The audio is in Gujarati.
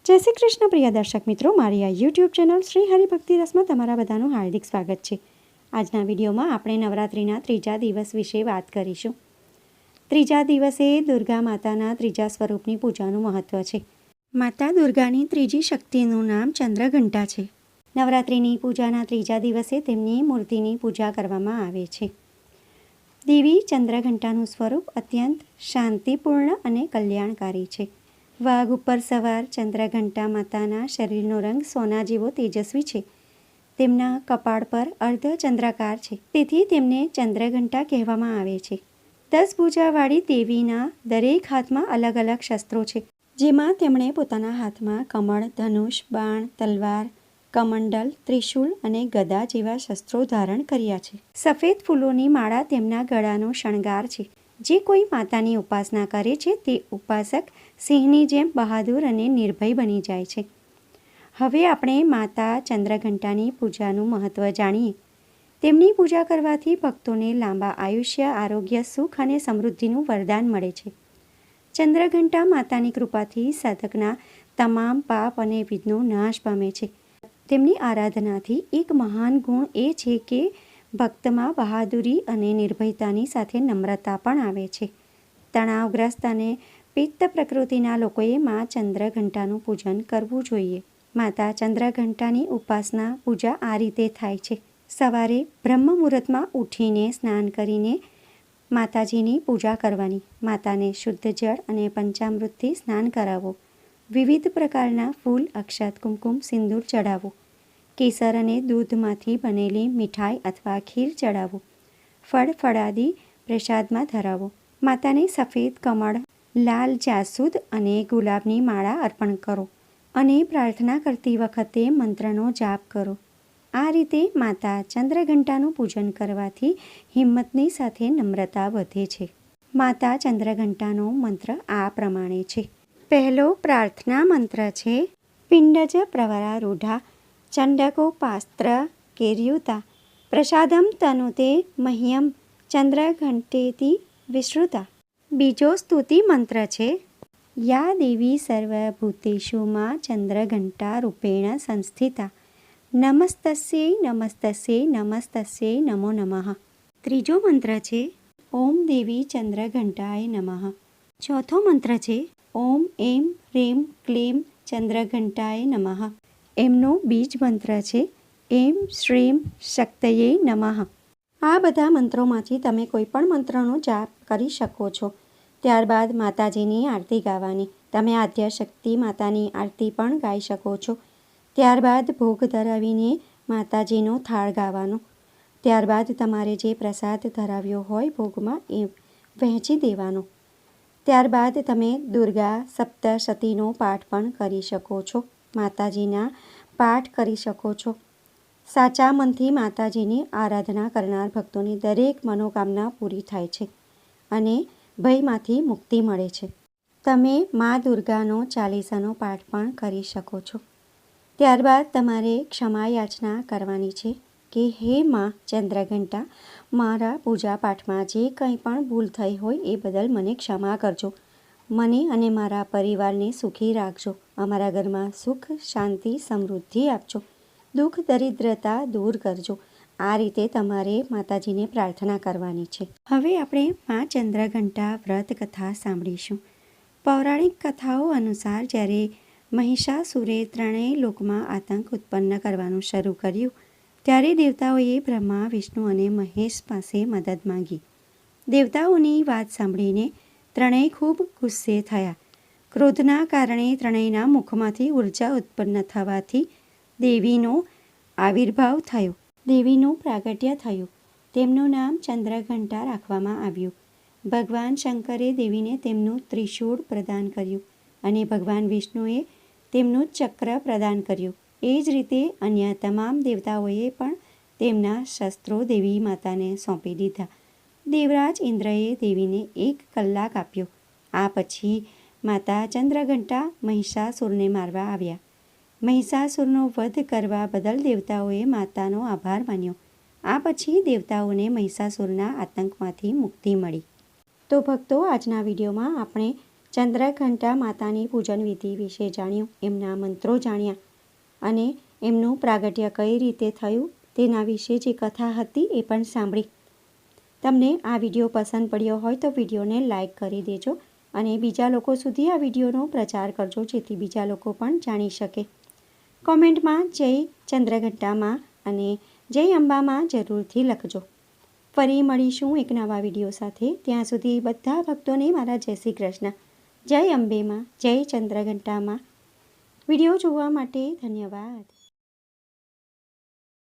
જય શ્રી કૃષ્ણ પ્રિય દર્શક મિત્રો, મારી આ યુટ્યુબ ચેનલ શ્રી હરિભક્તિ રસમાં તમારા બધાનું હાર્દિક સ્વાગત છે। આજના વિડીયોમાં આપણે નવરાત્રિના ત્રીજા દિવસ વિશે વાત કરીશું। ત્રીજા દિવસે દુર્ગા માતાના ત્રીજા સ્વરૂપની પૂજાનું મહત્ત્વ છે। માતા દુર્ગાની ત્રીજી શક્તિનું નામ ચંદ્રઘંટા છે। નવરાત્રિની પૂજાના ત્રીજા દિવસે તેમની મૂર્તિની પૂજા કરવામાં આવે છે। દેવી ચંદ્રઘંટાનું સ્વરૂપ અત્યંત શાંતિપૂર્ણ અને કલ્યાણકારી છે। વાઘ ઉપર સવાર ચંદ્રઘંટા માતાના શરીરનો રંગ સોના જેવો તેજસ્વી છે। તેમના કપાળ પર અર્ધ ચંદ્રાકાર છે, તેથી તેમને ચંદ્રઘંટા કહેવામાં આવે છે। 10 ભુજાવાળી દેવીના દરેક હાથમાં અલગ અલગ શસ્ત્રો છે, જેમાં તેમણે પોતાના હાથમાં કમળ, ધનુષ, બાણ, તલવાર, કમંડલ, ત્રિશૂલ અને ગદા જેવા શસ્ત્રો ધારણ કર્યા છે। સફેદ ફૂલોની માળા તેમના ગળાનો શણગાર છે। જે કોઈ માતાની ઉપાસના કરે છે તે ઉપાસક સિંહની જેમ બહાદુર અને નિર્ભય બની જાય છે। હવે આપણે માતા ચંદ્રઘંટાની પૂજાનું મહત્ત્વ જાણીએ। તેમની પૂજા કરવાથી ભક્તોને લાંબા આયુષ્ય, આરોગ્ય, સુખ અને સમૃદ્ધિનું વરદાન મળે છે। ચંદ્રઘંટા માતાની કૃપાથી સાધકના તમામ પાપ અને વિઘ્નો નાશ પામે છે। તેમની આરાધનાથી એક મહાન ગુણ એ છે કે ભક્તમાં બહાદુરી અને નિર્ભયતાની સાથે નમ્રતા પણ આવે છે। તણાવગ્રસ્ત અને પિત્ત પ્રકૃતિના લોકોએ મા ચંદ્રઘંટાનું પૂજન કરવું જોઈએ। માતા ચંદ્રઘંટાની ઉપાસના પૂજા આ રીતે થાય છે। સવારે બ્રહ્મ મુહૂર્તમાં ઉઠીને સ્નાન કરીને માતાજીની પૂજા કરવાની। માતાને શુદ્ધ જળ અને પંચામૃતથી સ્નાન કરાવો। વિવિધ પ્રકારના ફૂલ, અક્ષત, કુમકુમ, સિંદૂર ચડાવો। કેસર અને દૂધમાંથી બનેલી મીઠાઈ અથવા ખીર ચડાવો। ફળ ફળાદી પ્રસાદમાં ધરાવો। માતાને સફેદ કમળ, લાલ જાસૂદ અને ગુલાબની માળા અર્પણ કરો અને પ્રાર્થના કરતી વખતે મંત્રનો જાપ કરો। આ રીતે માતા ચંદ્રઘંટાનું પૂજન કરવાથી હિંમતની સાથે નમ્રતા વધે છે। માતા ચંદ્રઘંટાનો મંત્ર આ પ્રમાણે છે। પહેલો પ્રાર્થના મંત્ર છે: પિંડજ પ્રવરારૂઢા ચંડકોપાસ્ત્ર કેર્યુતા પ્રસાદમ તનુતે મહ્યમ ચંદ્રઘંટેતિ વિશ્રુતા। બીજો સ્તુતિ મંત્ર છે: યા દેવી સર્વભૂતેષુ માં ચંદ્રઘંટા રૂપેણ સંસ્થિતા નમસ્તસ્યૈ નમસ્તસ્યૈ નમસ્તસ્યૈ નમો નમઃ। ત્રીજો મંત્ર છે: ઓમ દેવી ચંદ્રઘંટાય નમઃ। ચોથો મંત્ર છે: ઓમ એમ રેમ ક્લીમ ચંદ્રઘંટાય નમઃ। એમનો બીજ મંત્ર છે: એમ શ્રીમ શક્તયે નમઃ। આ બધા મંત્રોમાંથી તમે કોઈ પણ મંત્રનો જાપ કરી શકો છો। ત્યારબાદ માતાજીની આરતી ગાવાની। તમે આદ્યશક્તિ માતાની આરતી પણ ગાઈ શકો છો। ત્યારબાદ ભોગ ધરાવીને માતાજીનો થાળ ગાવાનો। ત્યારબાદ તમારે જે પ્રસાદ ધરાવ્યો હોય ભોગમાં એ વહેંચી દેવાનો। ત્યારબાદ તમે દુર્ગા સપ્તશતીનો પાઠ પણ કરી શકો છો। માતાજીના પાઠ કરી શકો છો। સાચા મનથી માતાજીની આરાધના કરનાર ભક્તોની દરેક મનોકામના પૂરી થાય છે અને ભયમાંથી મુક્તિ મળે છે। તમે મા દુર્ગાનો ચાલીસાનો પાઠ પણ કરી શકો છો। ત્યારબાદ તમારે ક્ષમા યાચના કરવાની છે કે હે મા ચંદ્રઘંટા, મારા પૂજા પાઠમાં જે કંઈ પણ ભૂલ થઈ હોય એ બદલ મને ક્ષમા કરજો। મને અને મારા પરિવારને સુખી રાખજો। અમારા ઘરમાં સુખ, શાંતિ, સમૃદ્ધિ આપજો। દુઃખ દરિદ્રતા દૂર કરજો। આ રીતે તમારે માતાજીને પ્રાર્થના કરવાની છે। હવે આપણે મા ચંદ્રઘંટા વ્રત કથા સાંભળીશું। પૌરાણિક કથાઓ અનુસાર જ્યારે મહિષાસુરે ત્રણેય લોકમાં આતંક ઉત્પન્ન કરવાનું શરૂ કર્યું ત્યારે દેવતાઓએ બ્રહ્મા, વિષ્ણુ અને મહેશ પાસે મદદ માંગી। દેવતાઓની વાત સાંભળીને ત્રણેય ખૂબ ગુસ્સે થયા। ક્રોધના કારણે ત્રણેયના મુખમાંથી ઉર્જા ઉત્પન્ન થવાથી દેવીનો આવિર્ભાવ થયો, દેવીનું પ્રાગટ્ય થયું। તેમનું નામ ચંદ્રઘંટા રાખવામાં આવ્યું। ભગવાન શંકરે દેવીને તેમનું ત્રિશૂળ પ્રદાન કર્યું અને ભગવાન વિષ્ણુએ તેમનું ચક્ર પ્રદાન કર્યું। એ જ રીતે અન્ય તમામ દેવતાઓએ પણ તેમના શસ્ત્રો દેવી માતાને સોંપી દીધા। દેવરાજ ઇન્દ્રએ દેવીને 1 કલાક આપ્યો। આ પછી માતા ચંદ્રઘંટા મહિષાસુરને મારવા આવ્યા। મહિષાસુરનો વધ કરવા બદલ દેવતાઓએ માતાનો આભાર માન્યો। આ પછી દેવતાઓને મહિષાસુરના આતંકમાંથી મુક્તિ મળી। તો ભક્તો, આજના વિડીયોમાં આપણે ચંદ્રઘંટા માતાની પૂજન વિધિ વિશે જાણ્યું, એમના મંત્રો જાણ્યા અને એમનું પ્રાગટ્ય કઈ રીતે થયું તેના વિશે જે કથા હતી એ પણ સાંભળી. તમને આ વિડીયો પસંદ પડ્યો હોય તો વિડીયોને લાઈક કરી દેજો અને બીજા લોકો સુધી આ વિડીયોનો પ્રચાર કરજો, જેથી બીજા લોકો પણ જાણી શકે. કોમેન્ટમાં જય ચંદ્રઘંટામાં અને જય અંબામાં જરૂરથી લખજો. ફરી મળીશું એક નવા વિડીયો સાથે. ત્યાં સુધી બધા ભક્તોને મારા જય શ્રી કૃષ્ણ. જય અંબેમાં, જય ચંદ્રઘંટામાં. વિડીયો જોવા માટે ધન્યવાદ.